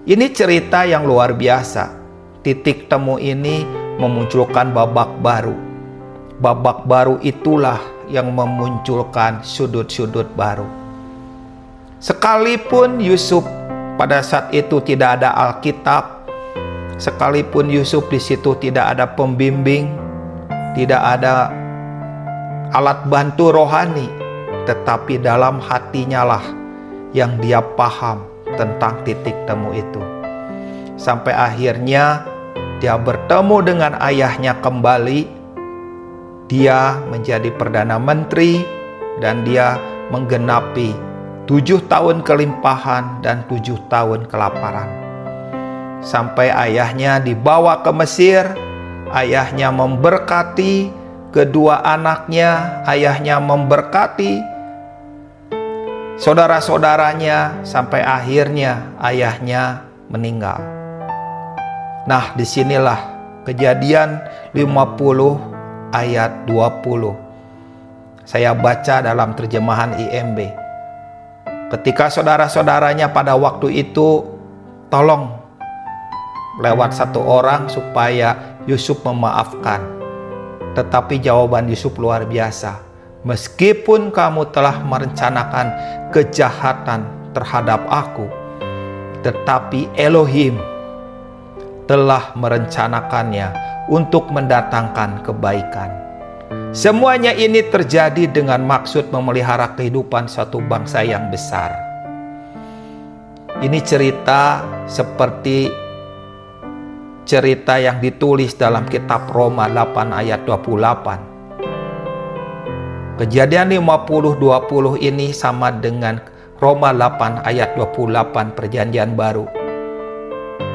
Ini cerita yang luar biasa. Titik temu ini memunculkan babak baru. Babak baru itulah yang memunculkan sudut-sudut baru. Sekalipun Yusuf pada saat itu tidak ada Alkitab, sekalipun Yusuf di situ tidak ada pembimbing, tidak ada alat bantu rohani, tetapi dalam hatinya lah yang dia paham tentang titik temu itu. Sampai akhirnya dia bertemu dengan ayahnya kembali. Dia menjadi Perdana Menteri dan dia menggenapi 7 tahun kelimpahan dan 7 tahun kelaparan. Sampai ayahnya dibawa ke Mesir, ayahnya memberkati kedua anaknya, ayahnya memberkati saudara-saudaranya, sampai akhirnya ayahnya meninggal. Nah, disinilah Kejadian 50 ayat 20. Saya baca dalam terjemahan IMB. Ketika saudara-saudaranya pada waktu itu tolong lewat satu orang supaya Yusuf memaafkan. Tetapi jawaban Yusuf luar biasa. Meskipun kamu telah merencanakan kejahatan terhadap aku, tetapi Elohim telah merencanakannya untuk mendatangkan kebaikan. Semuanya ini terjadi dengan maksud memelihara kehidupan suatu bangsa yang besar. Ini cerita seperti cerita yang ditulis dalam kitab Roma 8 ayat 28. Kejadian 50-20 ini sama dengan Roma 8 ayat 28 Perjanjian Baru,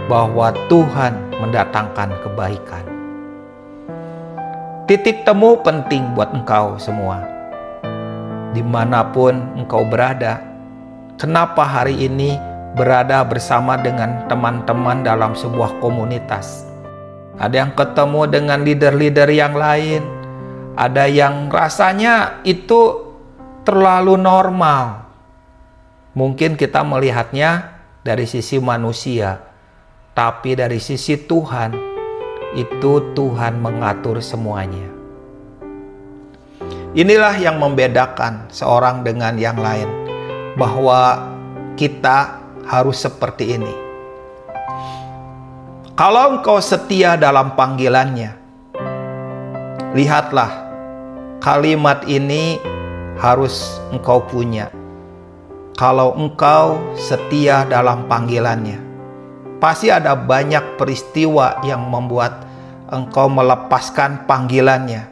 bahwa Tuhan mendatangkan kebaikan. Titik temu penting buat engkau semua. Dimanapun engkau berada, kenapa hari ini berada bersama dengan teman-teman dalam sebuah komunitas? Ada yang ketemu dengan leader-leader yang lain, ada yang rasanya itu terlalu normal. Mungkin kita melihatnya dari sisi manusia, tapi dari sisi Tuhan, itu Tuhan mengatur semuanya. Inilah yang membedakan seorang dengan yang lain, bahwa kita harus seperti ini. Kalau engkau setia dalam panggilannya, lihatlah, kalimat ini harus engkau punya. Kalau engkau setia dalam panggilannya, pasti ada banyak peristiwa yang membuat engkau melepaskan panggilannya.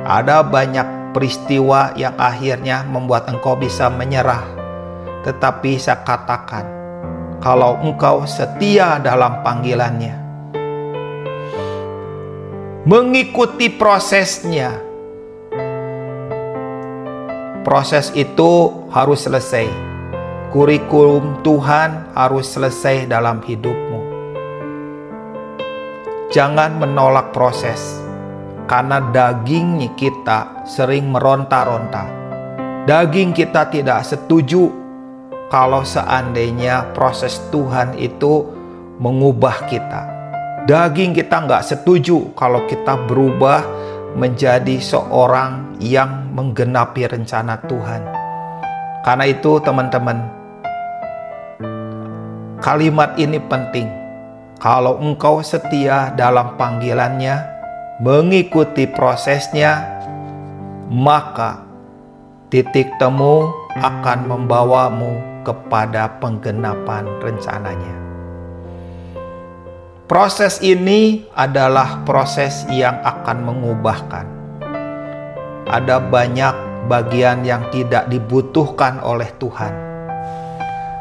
Ada banyak peristiwa yang akhirnya membuat engkau bisa menyerah. Tetapi saya katakan, kalau engkau setia dalam panggilannya, mengikuti prosesnya, proses itu harus selesai. Kurikulum Tuhan harus selesai dalam hidupmu. Jangan menolak proses, karena daging kita sering meronta-ronta. Daging kita tidak setuju kalau seandainya proses Tuhan itu mengubah kita. Daging kita nggak setuju kalau kita berubah menjadi seorang yang menggenapi rencana Tuhan. Karena itu teman-teman, kalimat ini penting. Kalau engkau setia dalam panggilannya, mengikuti prosesnya, maka titik temu akan membawamu kepada penggenapan rencananya. Proses ini adalah proses yang akan mengubahkan. Ada banyak bagian yang tidak dibutuhkan oleh Tuhan.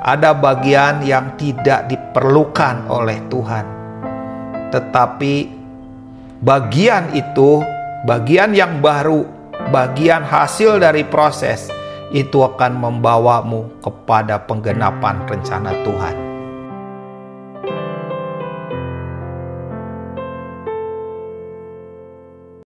Ada bagian yang tidak diperlukan oleh Tuhan. Tetapi bagian itu, bagian yang baru, bagian hasil dari proses, itu akan membawamu kepada penggenapan rencana Tuhan.